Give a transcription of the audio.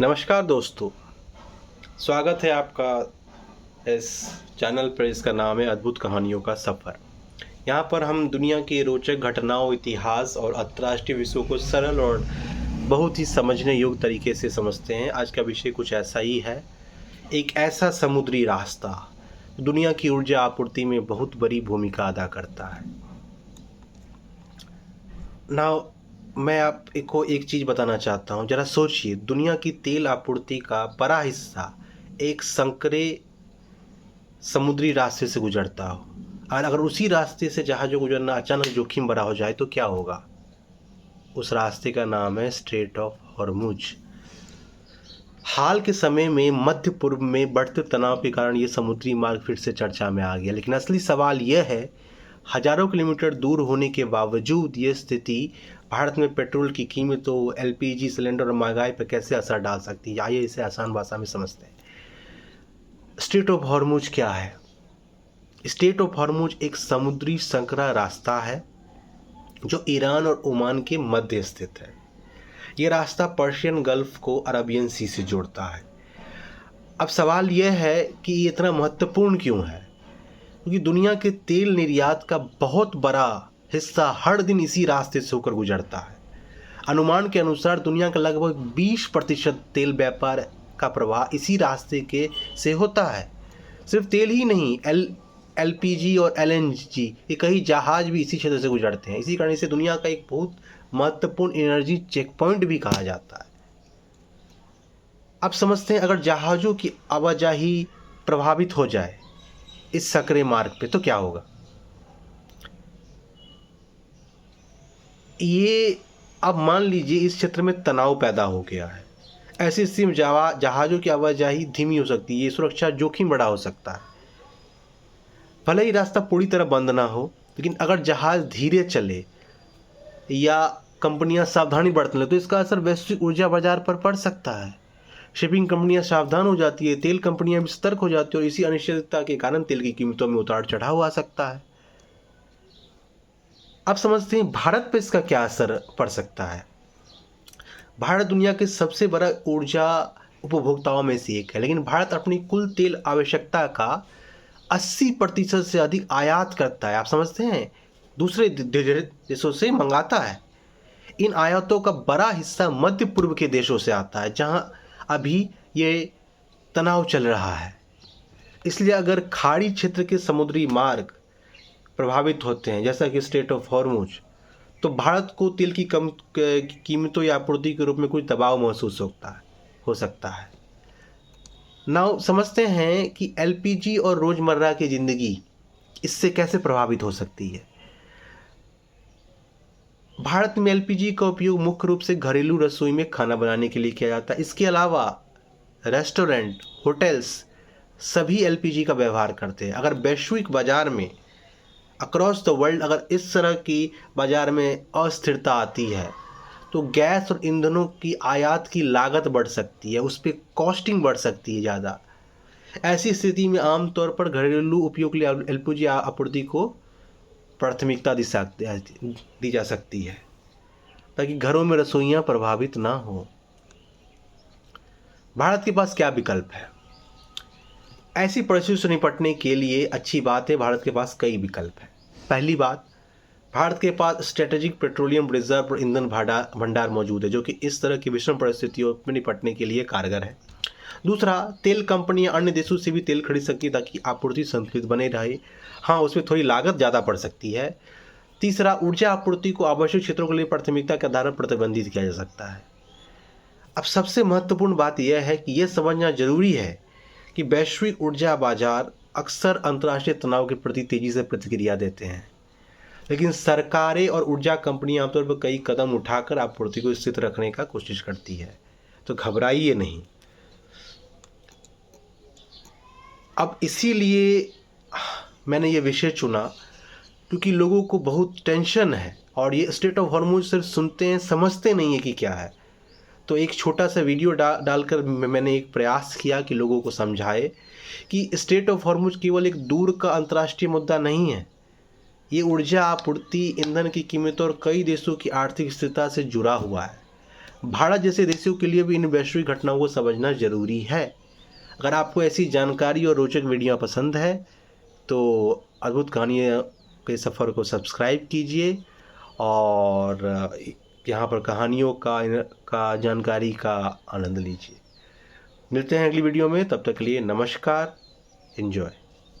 नमस्कार दोस्तों, स्वागत है आपका इस चैनल पर। इसका नाम है अद्भुत कहानियों का सफ़र। यहाँ पर हम दुनिया की रोचक घटनाओं, इतिहास और अंतर्राष्ट्रीय विषयों को सरल और बहुत ही समझने योग्य तरीके से समझते हैं। आज का विषय कुछ ऐसा ही है, एक ऐसा समुद्री रास्ता दुनिया की ऊर्जा आपूर्ति में बहुत बड़ी भूमिका अदा करता है। नाउ मैं आपको एक चीज़ बताना चाहता हूँ। ज़रा सोचिए, दुनिया की तेल आपूर्ति का बड़ा हिस्सा एक संकरे समुद्री रास्ते से गुजरता हो, और अगर उसी रास्ते से जहाज़ों गुजरना अचानक जोखिम भरा हो जाए तो क्या होगा। उस रास्ते का नाम है स्ट्रेट ऑफ हॉर्मुज। हाल के समय में मध्य पूर्व में बढ़ते तनाव के कारण ये समुद्री मार्ग फिर से चर्चा में आ गया, लेकिन असली सवाल यह है, हजारों किलोमीटर दूर होने के बावजूद ये स्थिति भारत में पेट्रोल की कीमतों, एलपीजी सिलेंडर और महंगाई पर कैसे असर डाल सकती है। आइए इसे आसान भाषा में समझते हैं। स्ट्रेट ऑफ हॉर्मुज क्या है? स्ट्रेट ऑफ हॉर्मुज एक समुद्री संकरा रास्ता है जो ईरान और ओमान के मध्य स्थित है। ये रास्ता पर्शियन गल्फ को अरबियन सी से जोड़ता है। अब सवाल यह है कि ये इतना महत्वपूर्ण क्यों है? क्योंकि दुनिया के तेल निर्यात का बहुत बड़ा हिस्सा हर दिन इसी रास्ते से होकर गुजरता है। अनुमान के अनुसार दुनिया का लगभग 20% तेल व्यापार का प्रवाह इसी रास्ते के से होता है। सिर्फ तेल ही नहीं, एलपीजी और एलएनजी, ये कई जहाज भी इसी क्षेत्र से गुजरते हैं। इसी कारण इसे दुनिया का एक बहुत महत्वपूर्ण एनर्जी चेक पॉइंट भी कहा जाता है। अब समझते हैं, अगर जहाज़ों की आवाजाही प्रभावित हो जाए इस संकरे मार्ग पे तो क्या होगा। ये अब मान लीजिए इस क्षेत्र में तनाव पैदा हो गया है। ऐसी स्थिति में जहाज़ों की आवाजाही धीमी हो सकती है, ये सुरक्षा जोखिम बड़ा हो सकता है। भले ही रास्ता पूरी तरह बंद ना हो, लेकिन अगर जहाज़ धीरे चले या कंपनियां सावधानी बरत लें तो इसका असर वैश्विक ऊर्जा बाजार पर पड़ सकता है। शिपिंग कंपनियां सावधान हो जाती है, तेल कंपनियां भी सतर्क हो जाती है, और इसी अनिश्चितता के कारण तेल की कीमतों में उतार चढ़ाव आ सकता है। अब समझते हैं भारत पर इसका क्या असर पड़ सकता है। भारत दुनिया के सबसे बड़ा ऊर्जा उपभोक्ताओं में से एक है, लेकिन भारत अपनी कुल तेल आवश्यकता का 80% से अधिक आयात करता है। आप समझते हैं, दूसरे देशों से मंगाता है। इन आयातों का बड़ा हिस्सा मध्य पूर्व के देशों से आता है, जहां अभी ये तनाव चल रहा है। इसलिए अगर खाड़ी क्षेत्र के समुद्री मार्ग प्रभावित होते हैं, जैसा कि स्ट्रेट ऑफ हॉर्मुज, तो भारत को तेल की कम कीमतों या आपूर्ति के रूप में कुछ दबाव महसूस हो सकता है। नाउ समझते हैं कि एलपीजी और रोज़मर्रा की ज़िंदगी इससे कैसे प्रभावित हो सकती है। भारत में एलपीजी का उपयोग मुख्य रूप से घरेलू रसोई में खाना बनाने के लिए किया जाता है। इसके अलावा रेस्टोरेंट, होटल्स सभी एलपीजी का व्यवहार करते हैं। अगर वैश्विक बाजार में अक्रॉस द वर्ल्ड अगर इस तरह की बाजार में अस्थिरता आती है तो गैस और ईंधनों की आयात की लागत बढ़ सकती है, उस पर कॉस्टिंग बढ़ सकती है ज़्यादा। ऐसी स्थिति में आमतौर पर घरेलू उपयोग के लिए एलपीजी आपूर्ति को प्राथमिकता दी जा सकती है, ताकि घरों में रसोइयाँ प्रभावित ना हो। भारत के पास क्या विकल्प है? ऐसी परिस्थितियों से निपटने के लिए अच्छी बात है, भारत के पास कई विकल्प हैं। पहली बात, भारत के पास स्ट्रेटेजिक पेट्रोलियम रिजर्व और ईंधन भंडार मौजूद है, जो कि इस तरह की विषम परिस्थितियों में निपटने के लिए कारगर है। दूसरा, तेल कंपनियां अन्य देशों से भी तेल खरीद सकती है ताकि आपूर्ति संतुलित बने रहे। हाँ, उसमें थोड़ी लागत ज़्यादा पड़ सकती है। तीसरा, ऊर्जा आपूर्ति को आवश्यक क्षेत्रों के लिए प्राथमिकता के आधार पर प्रतिबंधित किया जा सकता है। अब सबसे महत्वपूर्ण बात यह है कि यह समझना जरूरी है कि वैश्विक ऊर्जा बाजार अक्सर अंतर्राष्ट्रीय तनाव के प्रति तेजी से प्रतिक्रिया देते हैं, लेकिन सरकारें और ऊर्जा कंपनियां आमतौर पर कई कदम उठाकर आपूर्ति को स्थिर रखने का कोशिश करती है, तो घबराइए नहीं। अब इसीलिए मैंने ये विषय चुना क्योंकि लोगों को बहुत टेंशन है, और ये स्ट्रेट ऑफ हॉर्मुज सिर्फ सुनते हैं, समझते नहीं है कि क्या है। तो एक छोटा सा वीडियो डालकर मैंने एक प्रयास किया कि लोगों को समझाए कि स्ट्रेट ऑफ हॉर्मुज केवल एक दूर का अंतर्राष्ट्रीय मुद्दा नहीं है। ये ऊर्जा आपूर्ति, ईंधन की कीमतों और कई देशों की आर्थिक स्थिरता से जुड़ा हुआ है। भारत जैसे देशों के लिए भी इन वैश्विक घटनाओं को समझना ज़रूरी है। अगर आपको ऐसी जानकारी और रोचक वीडियो पसंद है तो अद्भुत कहानियों के सफ़र को सब्सक्राइब कीजिए और यहाँ पर कहानियों का जानकारी का आनंद लीजिए। मिलते हैं अगली वीडियो में, तब तक के लिए नमस्कार, एंजॉय।